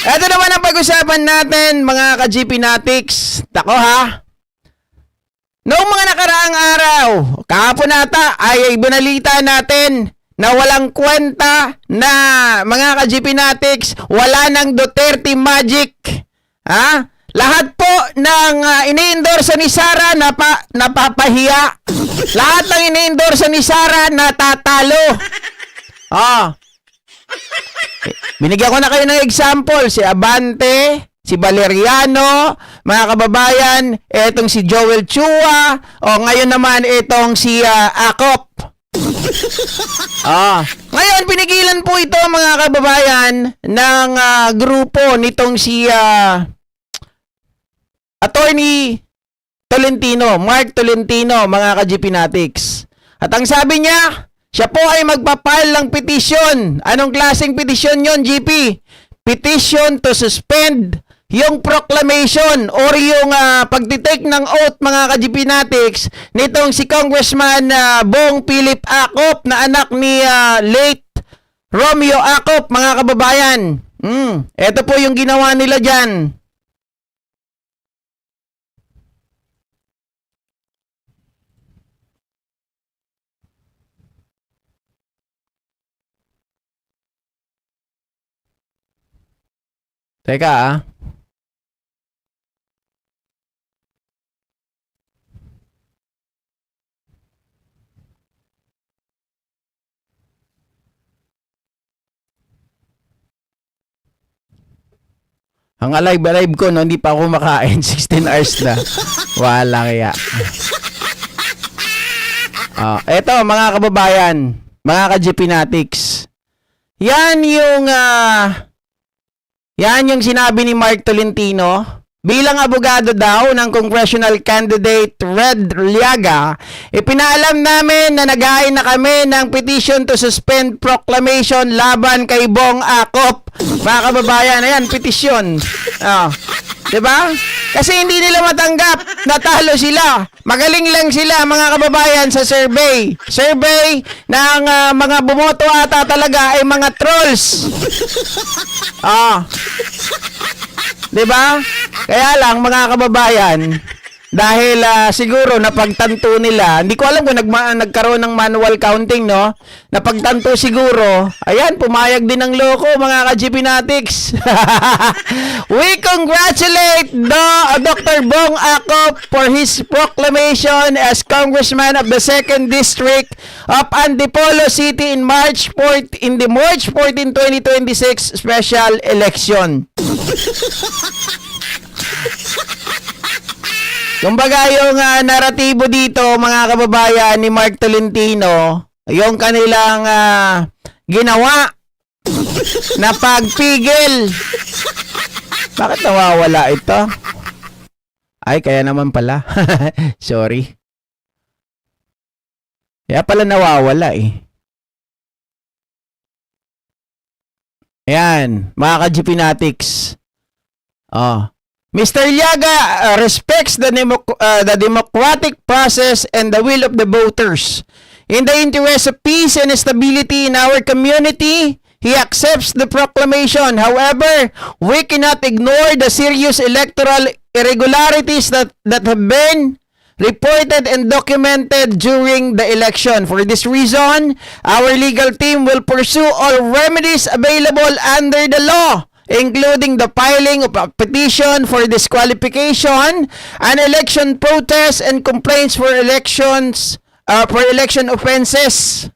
Ito naman ang pag-usapan natin, mga ka-GP Natics. Tako ha. Noong mga nakaraang araw, kahapon ata ay binalita natin na walang kwenta na mga ka-GP Natics, wala ng Duterte Magic. Ha? Lahat po ng ini-endorse ni Sara napapahiya. Lahat ng ini-endorse ni Sara natatalo. Binigyan ko na kayo ng example. Si Abante, si Valeriano, mga kababayan, etong si Joel Chua, o ngayon naman etong si Akop. Ngayon, pinigilan po ito mga kababayan ng grupo nitong si Attorney Tolentino, Mark Tolentino, mga ka-GP Natics. At ang sabi niya, siya po ay magpapile ng petition. Anong klaseng petition yon, GP? Petition to suspend yung proclamation or yung pagtitake ng oath, mga ka-GP Natics, nitong si Congressman Bong Philip Acop na anak ni late Romeo Acop, mga kababayan. Ito po yung ginawa nila dyan. Teka Ang alive ko, no, hindi pa ako makain. 16 hours na. Wala kaya. Eto, mga kababayan, mga ka-GP Natics. Yan yung sinabi ni Mark Tolentino. Bilang abogado daw ng congressional candidate Red Liaga, ipinaalam namin na nag-aay na kami ng petition to suspend proclamation laban kay Bong Acop. Mga kababayan, ayan, petition. Diba? Kasi hindi nila matanggap, natalo sila. Magaling lang sila, mga kababayan, sa survey. Survey ng mga bumoto ata talaga ay mga trolls. Diba? Kaya lang, mga kababayan, dahil siguro napagtanto nila, hindi ko alam kung nagkaroon ng manual counting, no? Napagtanto siguro, ayan, pumayag din ng loko, mga ka-GP Natics. We congratulate Dr. Bong Acop for his proclamation as Congressman of the 2nd District of Antipolo City in the March 14, 2026 special election. Kumbaga yung naratibo dito, mga kababayan, ni Mark Tolentino, yung kanilang ginawa na pagpigil. Bakit nawawala ito? Ay, kaya naman pala. Sorry. Kaya pala nawawala eh. Ayan, mga ka-GP Natics. Mr. Liaga respects the democratic process and the will of the voters. In the interest of peace and stability in our community, he accepts the proclamation. However, we cannot ignore the serious electoral irregularities that have been reported and documented during the election. For this reason, our legal team will pursue all remedies available under the law, including the filing of a petition for disqualification, an election protest, and complaints for election offenses.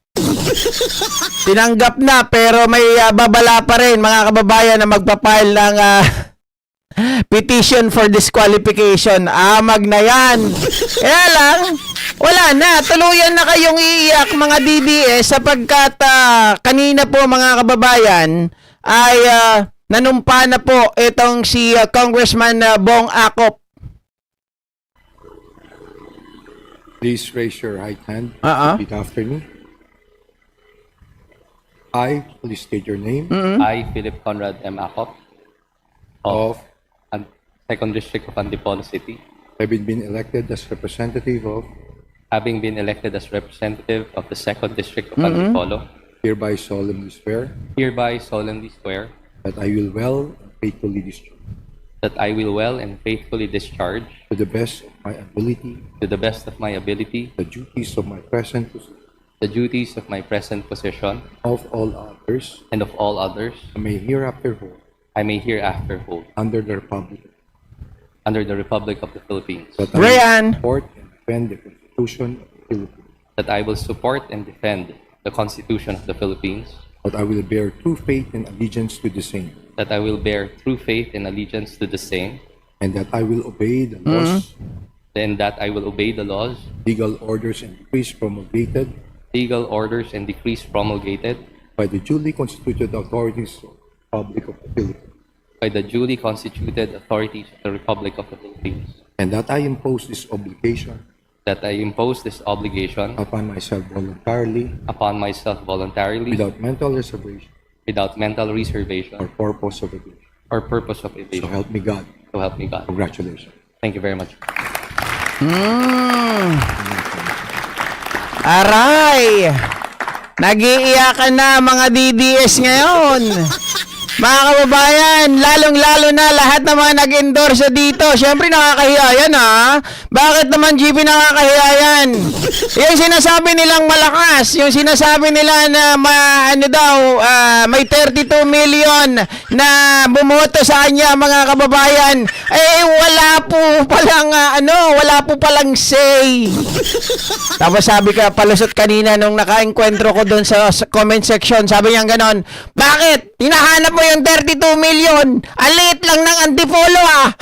Tinanggap na, pero may babala pa rin, mga kababayan, na magpapile ng petition for disqualification. Amag na yan. Kaya lang, wala na. Tuluyan na kayong iiyak, mga DDS, sapagkat kanina po, mga kababayan, ay nanumpa na po itong si Congressman Bong Acop. Please raise your right hand. Repeat after me. I, please state your name. I, Philip Conrad M. Acop, Of 2nd District of Antipolo City, having been elected as representative of, having been elected as representative of the 2nd District of Antipolo, hereby solemnly swear hereby solemnly swear that I will well and faithfully discharge that I will well and faithfully discharge to the best of my ability to the best of my ability the duties of my present position the duties of my present position of all others and of all others I may hereafter hold I may hereafter hold under the Republic, under the Republic of the Philippines, that Brian. I will support and defend the Constitution of the Philippines, that I will support and defend the Constitution of the Philippines, that I will bear true faith and allegiance to the same, that I will bear true faith and allegiance to the same, and that I will obey the laws, and that I will obey the laws, legal orders, and decrees promulgated legal orders, and decrees promulgated by the duly constituted authorities of the Republic of the Philippines, by the duly constituted authorities of the Republic of the Philippines, and that I impose this obligation that I impose this obligation upon myself voluntarily voluntarily without mental reservation without mental reservation or purpose of evasion. or purpose of So evasion. help me God. So help me God. Congratulations. Thank you very much. Aray! Nag-iiyakan na mga DDS ngayon. Mga kababayan, lalong-lalo na lahat ng mga nag-endorse dito. Siyempre nakakahiya yan ha. Bakit naman GP nakakahiya yan? Yung sinasabi nilang malakas, yung sinasabi nila na may 32 million na bumoto sa kanya mga kababayan. Eh wala po palang say. Tapos sabi ka, palusot kanina nung naka-enkwentro ko doon sa comment section, sabi niya ganon, bakit? Hinahanap mo yung 32 million. Ang liit lang ng antipolo ah.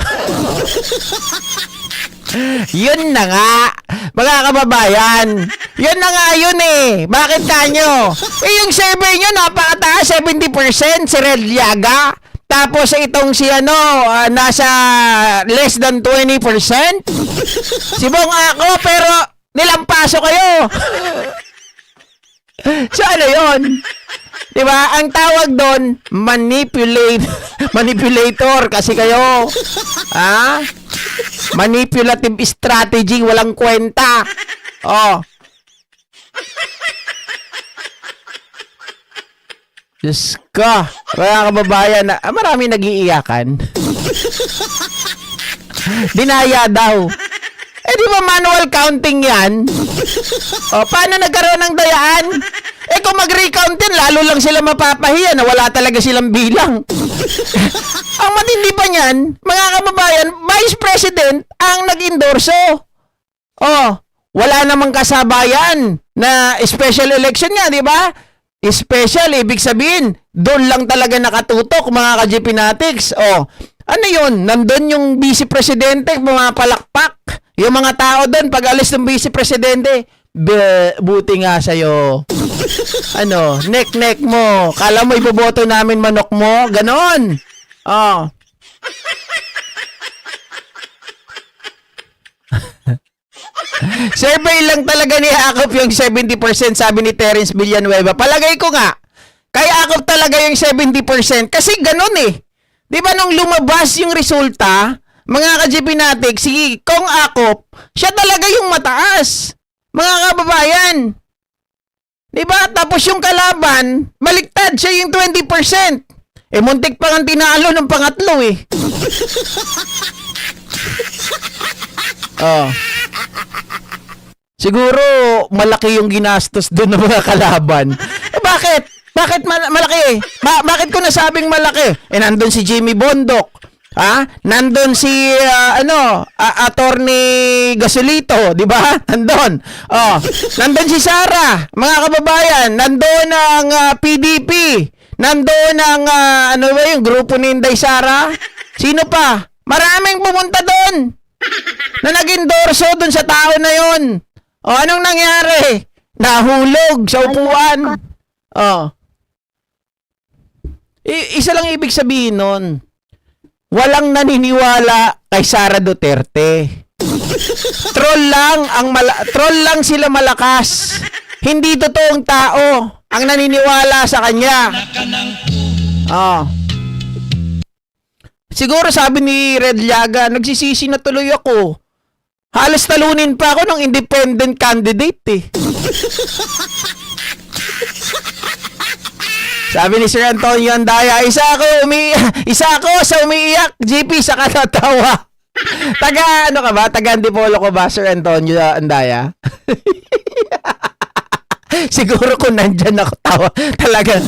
Yun na nga, mga kababayan. Yun na nga yun eh. Bakit kanyo? Eh yung survey nyo, napakataas, 70% si Red Llaga. Tapos itong si nasa less than 20%. Si Bong Ako, pero nilampaso kayo. So ano yun? Diba? Ang tawag doon, manipulator kasi kayo. Ha? Manipulative strategy, walang kwenta. Oh. Diyos ko. Mga kababayan, marami nag-iiyakan. Dinaya daw. Eh di ba manual counting yan? O, paano nagkaroon ng dayaan? Eh kung mag-recount yan, lalo lang sila mapapahiya na wala talaga silang bilang. Ang matindi pa niyan, mga kababayan, Vice President ang nag-endorso. Oh, wala namang kasabayan na special election nga, di ba? Special, ibig sabihin, doon lang talaga nakatutok mga ka-GPnatics. Oh, ano yun? Nandun yung Vice Presidente, mga palakpak. Yung mga tao doon, pag alis ng Vice Presidente, buti nga sa'yo. Nek mo. Kala mo iboboto namin manok mo? Ganon. Oh. Survey lang talaga ni Akop yung 70% sabi ni Terence Villanueva. Palagay ko nga, kay Akop talaga yung 70% kasi ganon eh. Di ba nung lumabas yung resulta, mga ka-GPnatics, si Kong Akop, siya talaga yung mataas. Mga kababayan. Di ba? Tapos yung kalaban, baliktad siya yung 20%. Eh, muntik pa nga tinalo ng pangatlo eh. Oh. Siguro, malaki yung ginastos doon ng mga kalaban. Eh, bakit? Bakit malaki? Bakit ko nasabing malaki? Eh, nandun si Jimmy Bondok. Ha? Nandun si Attorney Gasolito, di ba? Nandun. Oh, nandun si Sara, mga kababayan, nandun ang PDP. Nandun ang yung grupo ni Inday Sara. Sino pa? Maraming pumunta doon. Na nag-endorso doon sa tao na yon. Oh, anong nangyari? Nahulog sa upuan. Oh. Isa lang ibig sabihin nun. Walang naniniwala kay Sara Duterte. Troll lang sila malakas. Hindi totoong tao ang naniniwala sa kanya. Oh. Siguro sabi ni Red Llaga, nagsisisi na tuloy ako. Halos talunin pa ako ng independent candidate eh. Sabi ni Sir Antonio Andaya, isa ako sa umiiyak, GP sa katatawa. Taga ano ka ba? Taga Antipolo ko ba, Sir Antonio Andaya? Siguro kung nandyan ako tawa, talaga,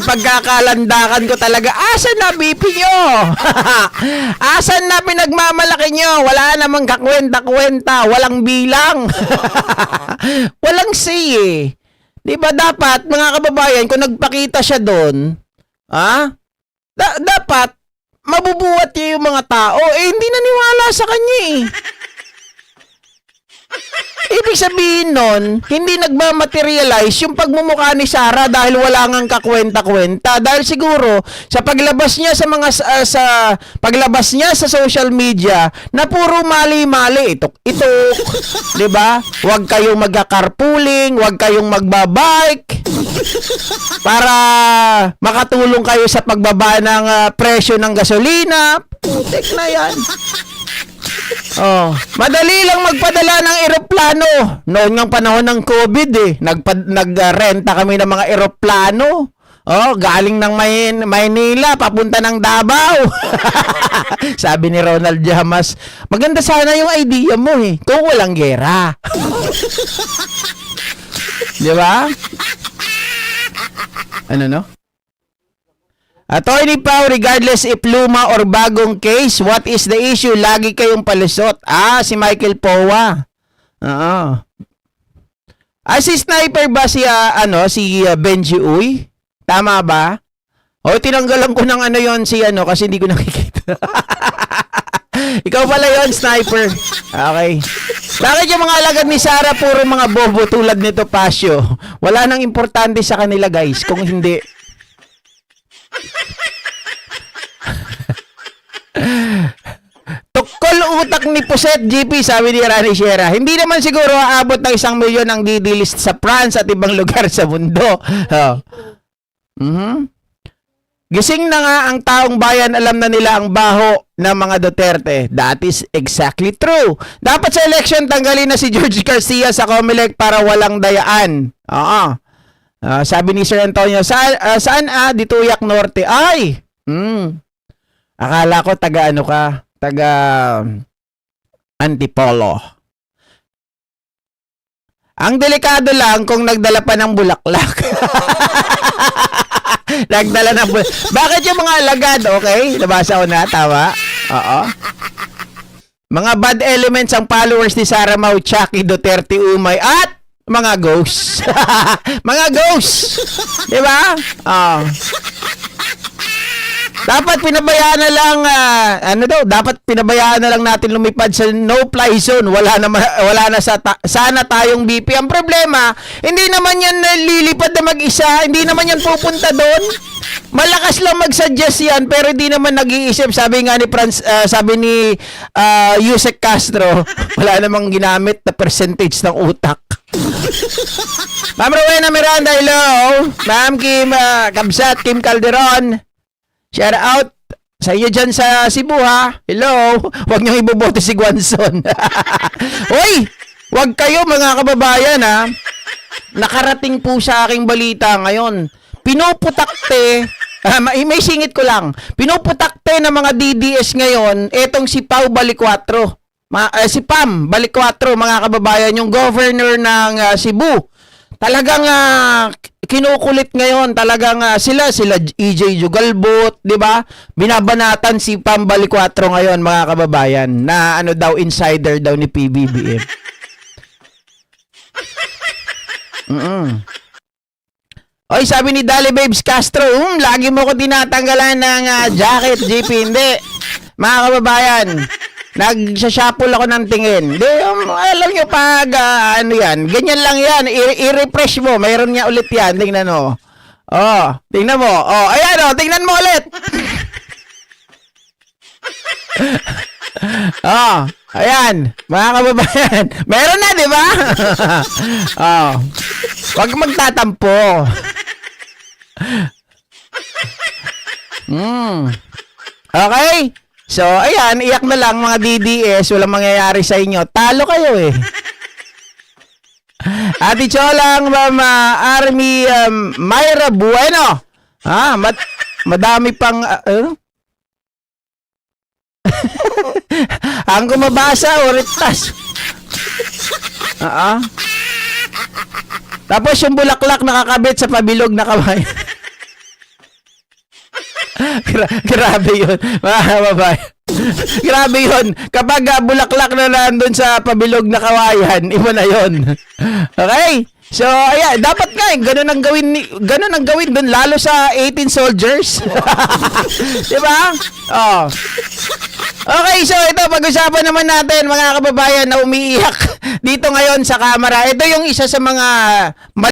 pagkakalandakan ko talaga, asan na BP nyo? Asan na pinagmamalaki nyo? Wala namang kakwenta-kwenta, walang bilang. Walang say eh. Di ba dapat, mga kababayan, kung nagpakita siya doon, dapat, mabubuhat niya yung mga tao, hindi naniwala sa kanya eh. Ibig sabihin nun, hindi nagmamaterialize yung pagmumukha ni Sarah dahil wala ngang kakwenta-kwenta. Dahil siguro, sa paglabas niya sa paglabas niya sa social media, na puro mali-mali, itok-itok, di ba? Huwag kayong magka-carpooling, huwag kayong magbabike, para makatulong kayo sa pagbaba ng presyo ng gasolina. Putik na yan. Oh, madali lang magpadala ng eroplano. Noon ngang panahon ng COVID nagrenta kami ng mga eroplano. Oh, galing ng Maynila papunta ng Davao. Sabi ni Ronald Llamas, maganda sana yung idea mo kung walang gera. Di ba? Ano no? Attorney Pao, regardless if luma or bagong case, what is the issue? Lagi kayong palusot. Si Michael Powa. Oo. Si sniper ba si Benji Uy? Tama ba? Tinanggalan ko ng kasi hindi ko nakikita. Ikaw pala yon, sniper. Okay. Bakit yung mga alagad ni Sarah puro mga bobo tulad nito, Pasio? Wala nang importante sa kanila, guys, kung hindi. Tukol utak ni Puset, GP, sabi ni Rani Sierra. Hindi naman siguro aabot ng 1 milyon ang didilist sa France at ibang lugar sa mundo. Gising na nga ang taong bayan, alam na nila ang baho ng mga Duterte. That is exactly true. Dapat sa election tanggalin na si George Garcia sa Comelec para walang dayaan. Sabi ni Sir Antonio, saan Dituyak Norte? Akala ko taga Antipolo. Ang delikado lang kung nagdala pa ng bulaklak. Nagdala ng Bakit yung mga alagad, okay? Nabasa ko na, tama? Oo. Mga bad elements ang followers ni Sara Mau, Chucky, Duterte, Umay, at mga ghosts. Mga ghosts. Di ba? Dapat pinabayaan na lang, dapat pinabayaan na lang natin lumipad sa no-fly zone. Wala na sana tayong BP. Ang problema, hindi naman yan lilipad na mag-isa. Hindi naman yan pupunta doon. Malakas lang mag-suggest yan, pero hindi naman nag-iisip. Sabi nga ni Yusek Castro, wala namang ginamit na percentage ng utak. Ma'am Rowena Miranda, hello. Ma'am Kim Kabsat, Kim Calderon, shout out sa iyo dyan sa Cebu, ha? Hello. Huwag niyong iboboto si Guanzon. Hoy, huwag kayo mga kababayan, ha? Nakarating po sa aking balita ngayon. Pinuputakte, may singit ko lang. Pinuputakte ng mga DDS ngayon, etong si Pau Balicuatro. Si Pam Balicuatro, mga kababayan, yung governor ng Cebu. Talagang kinukulit ngayon, talagang sila EJ Jugalbot, 'di ba? Binabanatan si Pam Balicuatro ngayon, mga kababayan, na insider daw ni PBBM. Oy, sabi ni Dali Babes Castro, lagi mo ko tinatanggalan ng jacket, GP. Hindi. Mga kababayan, nagsashuffle ako ng tingin. Alam nyo pag, yan, ganyan lang yan. I-refresh mo. Mayroon nga ulit yan. Tingnan mo. Tingnan mo. Ayan, tingnan mo ulit. Ayan. Mga kababayan. Meron na, di ba? Huwag magtatampo. Okay? So, ayan, iyak na lang mga DDS, walang mangyayari sa inyo. Talo kayo Ate Cholang, Ma'am Army Myra Bueno. Madami pang ang kumabasa oritas. Tapos yung bulaklak nakakabit sa pabilog na kamay. Grabe yun, mga kababayan. Grabe yun. Kapag bulaklak na nandun sa pabilog na kawayan, iba na yun. Okay? So, ayan, dapat nga ganun ang gawin dun, lalo sa 18 soldiers. Diba? Oh. Okay, so ito, pag-usapan naman natin, mga kababayan na umiiyak dito ngayon sa kamera. Ito yung isa sa mga